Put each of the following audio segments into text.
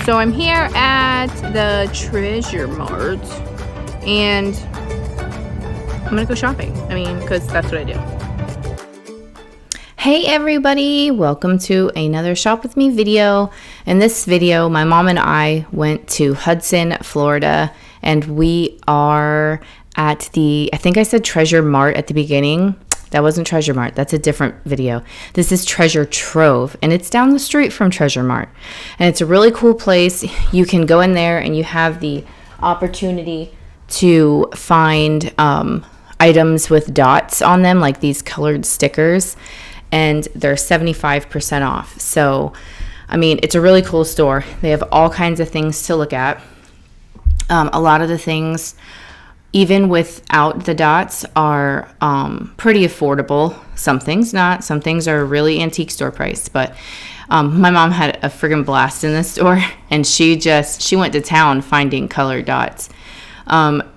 So I'm here at the Treasure Mart and I'm gonna go shopping. I mean, because that's what I do. Hey everybody, welcome to another Shop With Me video. In this video, my mom and I went to Hudson, Florida, and we are at the, I think I said Treasure Mart at the beginning. That wasn't Treasure Mart. That's a different video. This is Treasure Trove, and it's down the street from Treasure Mart. And it's a really cool place. You can go in there and you have the opportunity to find items with dots on them, like these colored stickers, and they're 75% off. So, I mean, it's a really cool store. They have all kinds of things to look at. A lot of the things, even without the dots, are pretty affordable. Some things not. Some things are really antique store price. But my mom had a friggin' blast in this store, and she went to town finding colored dots.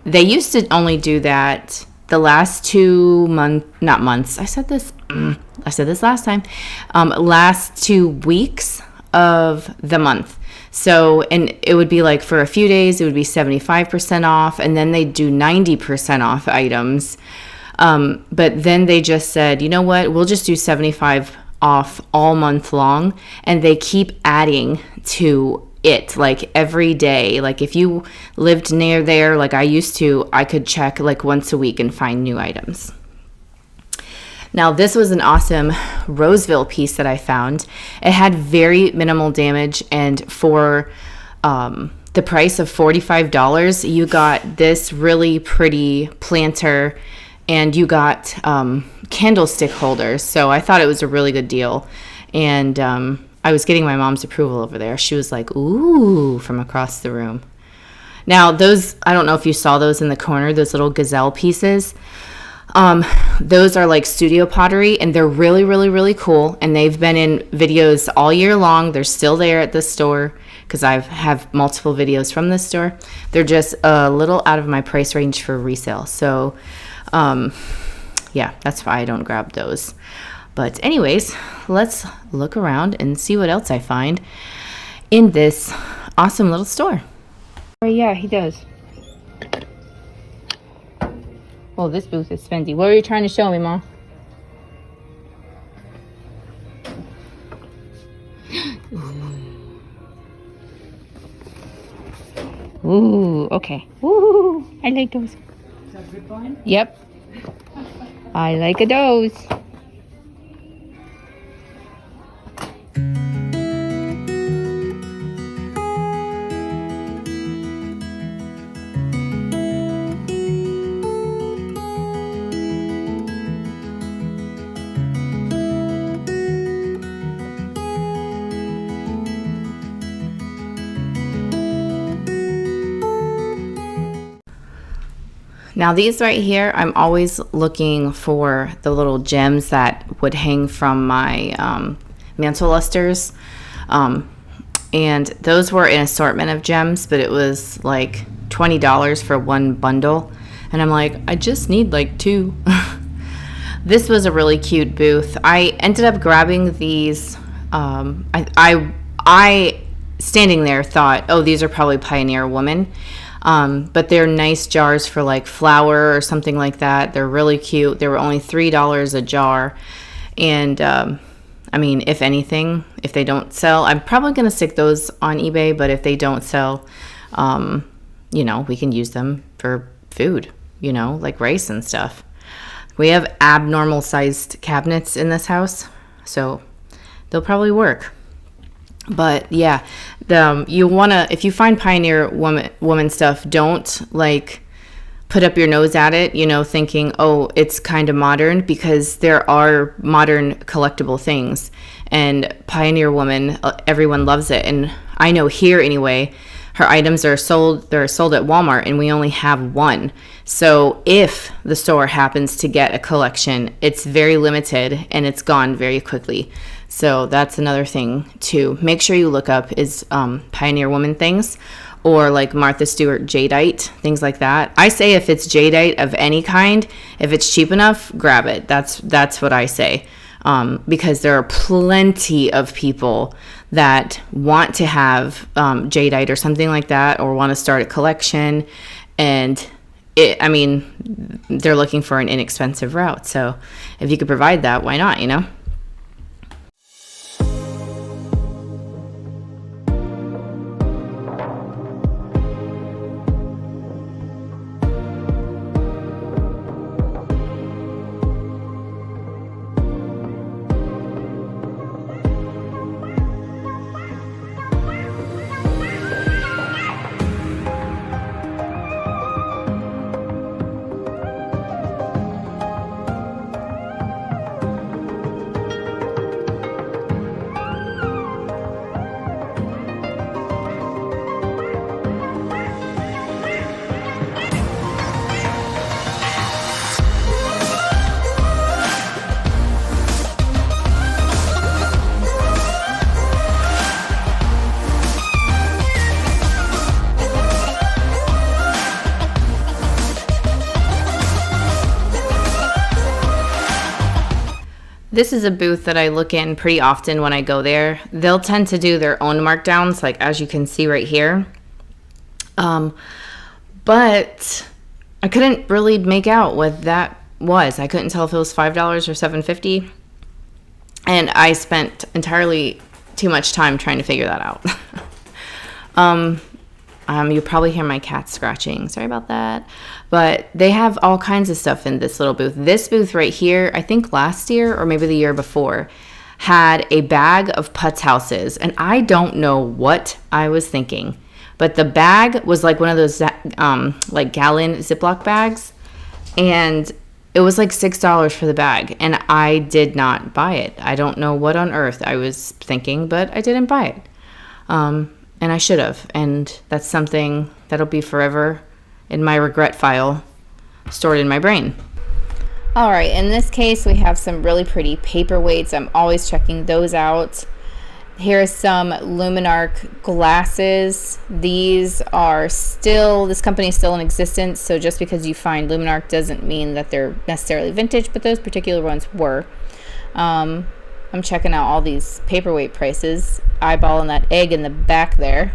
They used to only do that the last 2 months, not months. I said this last time. Last 2 weeks of the month. So, and it would be like for a few days, it would be 75% off, and then they do 90% off items. But then they just said, you know what, we'll just do 75 off all month long, and they keep adding to it, like every day. Like if you lived near there, like I used to, I could check like once a week and find new items. Now, this was an awesome Roseville piece that I found. It had very minimal damage, and for the price of $45, you got this really pretty planter, and you got candlestick holders. So I thought it was a really good deal, and I was getting my mom's approval over there. She was like, ooh, from across the room. Now, those, I don't know if you saw those in the corner, those little gazelle pieces. Those are like studio pottery, and they're really, really, really cool. And they've been in videos all year long. They're still there at the store because I have multiple videos from this store. They're just a little out of my price range for resale. So, yeah, that's why I don't grab those. But anyways, let's look around and see what else I find in this awesome little store. Oh, yeah, he does. Oh, this booth is fancy. What are you trying to show me, Mom? Ooh, okay. Ooh, I like those. Is that a good one? Yep. I like those. Now these right here, I'm always looking for the little gems that would hang from my mantle lusters. And those were an assortment of gems, but it was like $20 for one bundle. And I'm like, I just need like 2. This was a really cute booth. I ended up grabbing these. I standing there thought, oh, these are probably Pioneer Woman. But they're nice jars for like flour or something like that. They're really cute. They were only $3 a jar. And, I mean, if anything, if they don't sell, I'm probably going to stick those on eBay, but if they don't sell, you know, we can use them for food, you know, like rice and stuff. We have abnormal sized cabinets in this house, so they'll probably work. But yeah, you want to, if you find Pioneer woman stuff, don't like put up your nose at it, you know, thinking, oh, it's kind of modern, because there are modern collectible things, and Pioneer Woman, everyone loves it. And I know here anyway, her items are sold, they're sold at Walmart, and we only have one. So if the store happens to get a collection, it's very limited and it's gone very quickly. So that's another thing to make sure you look up is Pioneer Woman things, or like Martha Stewart jadeite, things like that. I say if it's jadeite of any kind, if it's cheap enough, grab it. That's what I say, because there are plenty of people that want to have jadeite or something like that, or want to start a collection. And I mean, they're looking for an inexpensive route. So if you could provide that, why not, you know? This is a booth that I look in pretty often when I go there. They'll tend to do their own markdowns, like as you can see right here. But I couldn't really make out what that was. I couldn't tell if it was $5 or $7.50. And I spent entirely too much time trying to figure that out. You probably hear my cat scratching. Sorry about that. But they have all kinds of stuff in this little booth. This booth right here, I think last year or maybe the year before, had a bag of Putz houses. And I don't know what I was thinking. But the bag was like one of those like gallon Ziploc bags. And it was like $6 for the bag. And I did not buy it. I don't know what on earth I was thinking, but I didn't buy it. And I should have. And that's something that'll be forever in my regret file stored in my brain. All right, in this case, we have some really pretty paperweights. I'm always checking those out. Here's some Luminarc glasses. These are still, this company is still in existence. So just because you find Luminarc doesn't mean that they're necessarily vintage, but those particular ones were. I'm checking out all these paperweight prices, eyeballing that egg in the back there.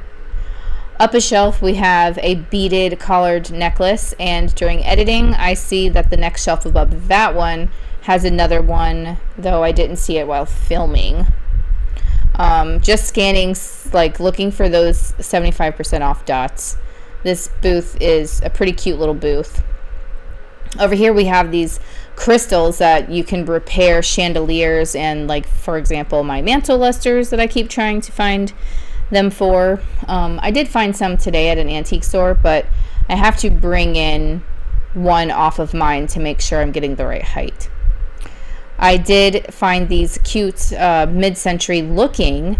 Up a shelf, we have a beaded collared necklace, and during editing, I see that the next shelf above that one has another one, though I didn't see it while filming. Just scanning, like looking for those 75% off dots. This booth is a pretty cute little booth. Over here we have these crystals that you can repair chandeliers and, like, for example, my mantle lusters that I keep trying to find them for. I did find some today at an antique store, but I have to bring in one off of mine to make sure I'm getting the right height. I did find these cute mid-century looking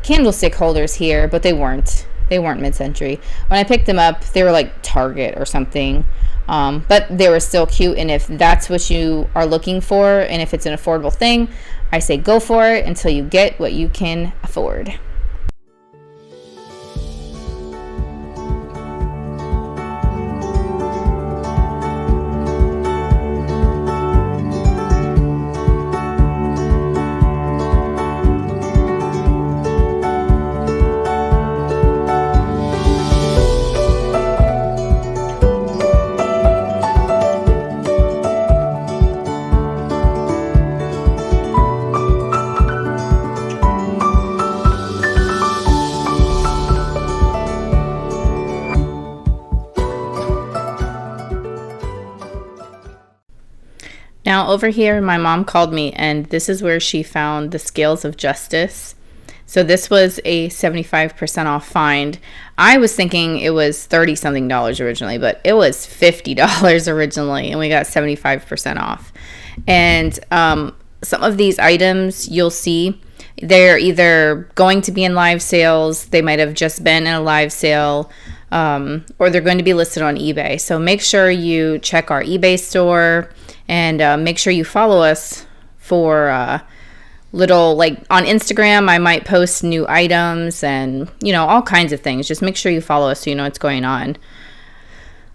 candlestick holders here, but they weren't mid-century. When I picked them up, they were like Target or something. But they were still cute, and if that's what you are looking for, and if it's an affordable thing, I say go for it until you get what you can afford. Now over here, my mom called me, and this is where she found the Scales of Justice. So this was a 75% off find. I was thinking it was $30-something originally, but it was $50 originally, and we got 75% off. And some of these items you'll see, they're either going to be in live sales, they might have just been in a live sale, or they're going to be listed on eBay. So make sure you check our eBay store, and make sure you follow us for little, like on Instagram, I might post new items and, you know, all kinds of things. Just make sure you follow us so you know what's going on.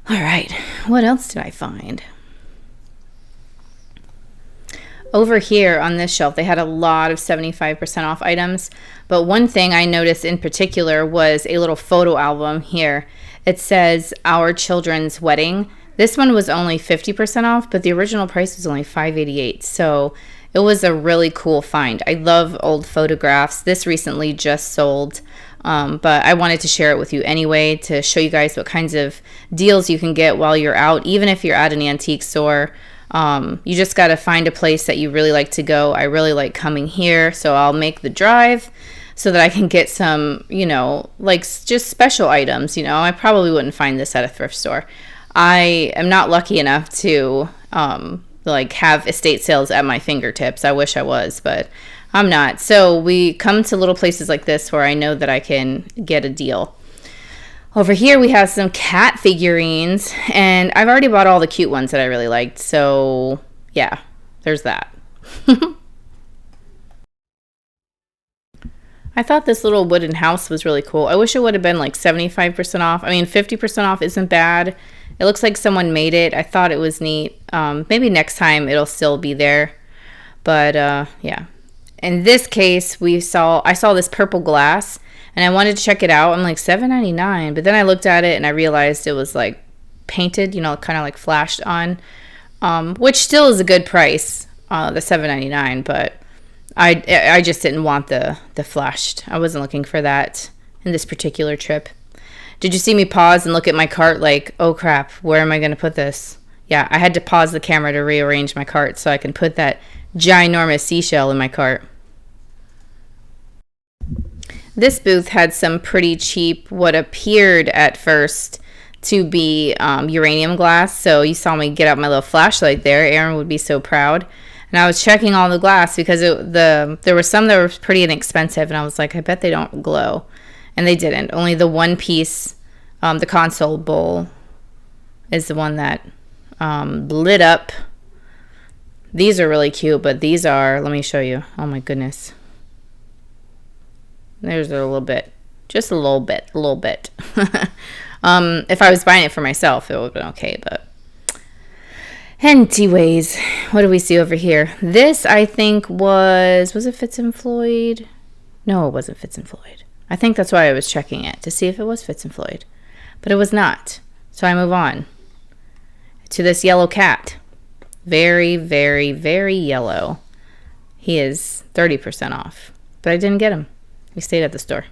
All right, what else did I find? over here on this shelf, they had a lot of 75% off items. But one thing I noticed in particular was a little photo album here. It says Our Children's Wedding. This one was only 50% off, but the original price was only $5.88. So it was a really cool find. I love old photographs. This recently just sold, but I wanted to share it with you anyway to show you guys what kinds of deals you can get while you're out, even if you're at an antique store. You just got to find a place that you really like to go. I really like coming here, so I'll make the drive so that I can get some, you know, like just special items. You know, I probably wouldn't find this at a thrift store. I am not lucky enough to like have estate sales at my fingertips. I wish I was, but I'm not. So we come to little places like this where I know that I can get a deal. Over here we have some cat figurines, and I've already bought all the cute ones that I really liked. So yeah, there's that. I thought this little wooden house was really cool. I wish it would have been like 75% off. I mean, 50% off isn't bad. It looks like someone made it. I thought it was neat. Maybe next time it'll still be there. But yeah. In this case, I saw this purple glass, and I wanted to check it out. I'm like, $7.99. But then I looked at it and I realized it was like painted, you know, kind of like flashed on, which still is a good price, the $7.99. But I just didn't want the flashed. I wasn't looking for that in this particular trip. Did you see me pause and look at my cart like, oh crap, where am I going to put this? Yeah, I had to pause the camera to rearrange my cart so I can put that ginormous seashell in my cart. This booth had some pretty cheap, what appeared at first to be uranium glass. So you saw me get out my little flashlight there. Aaron would be so proud. And I was checking all the glass because there were some that were pretty inexpensive. And I was like, I bet they don't glow. And they didn't. Only the one piece, the console bowl, is the one that lit up. These are really cute, but these are, let me show you. Oh my goodness. There's a little bit. Just a little bit. If I was buying it for myself, it would have been okay, but anyways, what do we see over here? This, I think, was it Fitz and Floyd? No, it wasn't Fitz and Floyd. I think that's why I was checking it, to see if it was Fitz and Floyd. But it was not. So I move on to this yellow cat. Very, very, very yellow. He is 30% off. But I didn't get him. We stayed at the store.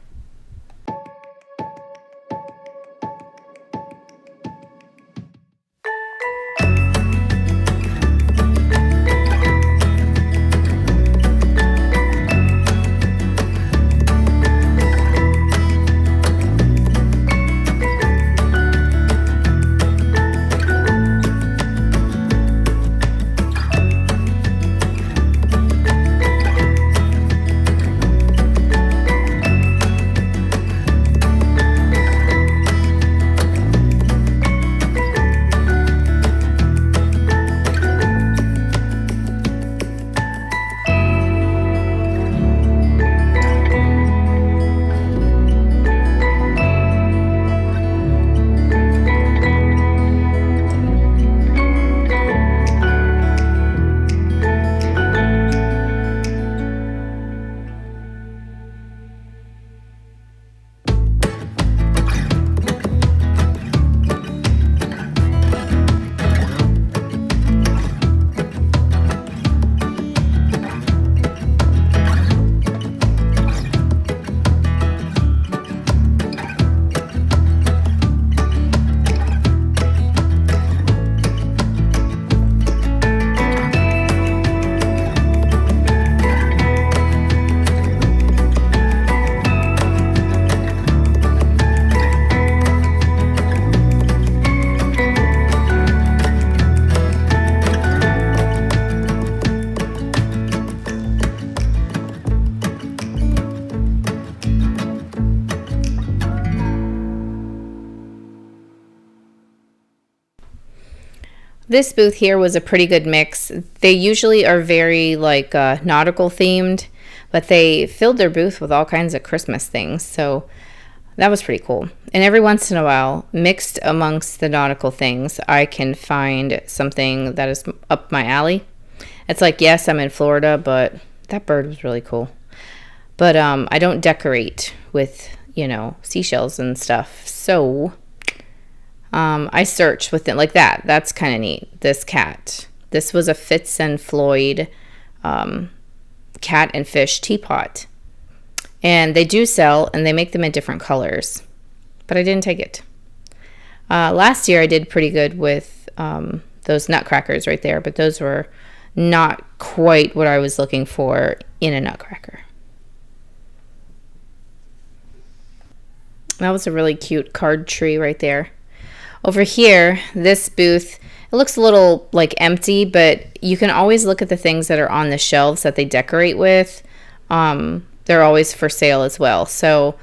This booth here was a pretty good mix. They usually are very like nautical themed, but they filled their booth with all kinds of Christmas things. So that was pretty cool. And every once in a while, mixed amongst the nautical things, I can find something that is up my alley. It's like, yes, I'm in Florida, but that bird was really cool. But I don't decorate with, you know, seashells and stuff. So I searched with it like that. That's kind of neat. This cat. This was a Fitz and Floyd cat and fish teapot. And they do sell, and they make them in different colors. But I didn't take it. Last year I did pretty good with those nutcrackers right there, but those were not quite what I was looking for in a nutcracker. That was a really cute card tree right there. Over here, this booth, it looks a little like empty, but you can always look at the things that are on the shelves that they decorate with. They're always for sale as well. So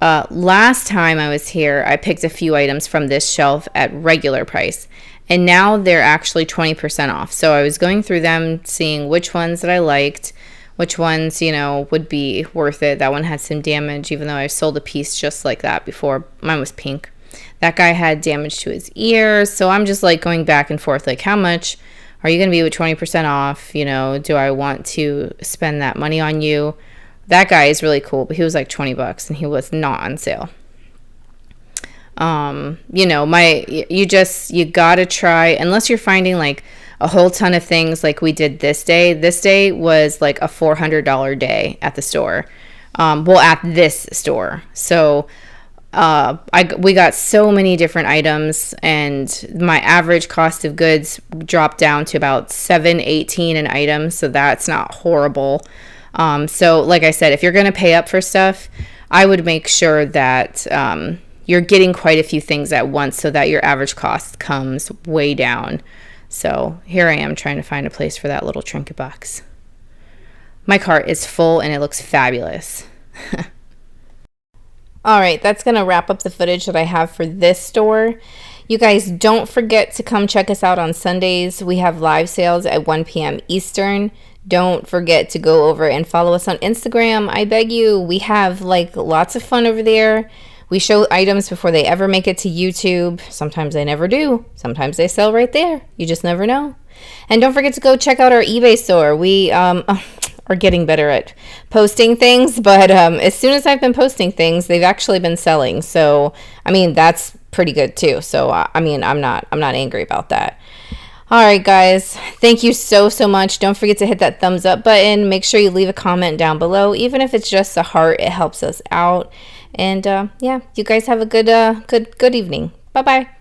last time I was here, I picked a few items from this shelf at regular price. And now they're actually 20% off. So I was going through them, seeing which ones that I liked, which ones, you know, would be worth it. That one had some damage, even though I sold a piece just like that before. Mine was pink. That guy had damage to his ears. So I'm just like going back and forth, like, how much are you going to be with 20% off? You know, do I want to spend that money on you? That guy is really cool, but he was like $20 and he was not on sale. You know, you gotta try, unless you're finding like a whole ton of things like we did this day. This day was like a $400 day at the store. Well, at this store. So we got so many different items, and my average cost of goods dropped down to about $7.18 an item. So that's not horrible. So like I said, if you're going to pay up for stuff, I would make sure that you're getting quite a few things at once so that your average cost comes way down. So here I am trying to find a place for that little trinket box. My cart is full and it looks fabulous. All right, that's going to wrap up the footage that I have for this store. You guys, don't forget to come check us out on Sundays. We have live sales at 1 p.m. Eastern. Don't forget to go over and follow us on Instagram. I beg you. We have like lots of fun over there. We show items before they ever make it to YouTube. Sometimes they never do. Sometimes they sell right there. You just never know. And don't forget to go check out our eBay store. We are getting better at posting things, but as soon as I've been posting things, they've actually been selling. So, I mean, that's pretty good too. So, I mean, I'm not angry about that. All right, guys, thank you so much. Don't forget to hit that thumbs up button. Make sure you leave a comment down below. Even if it's just a heart, it helps us out. And yeah, you guys have a good evening. Bye-bye.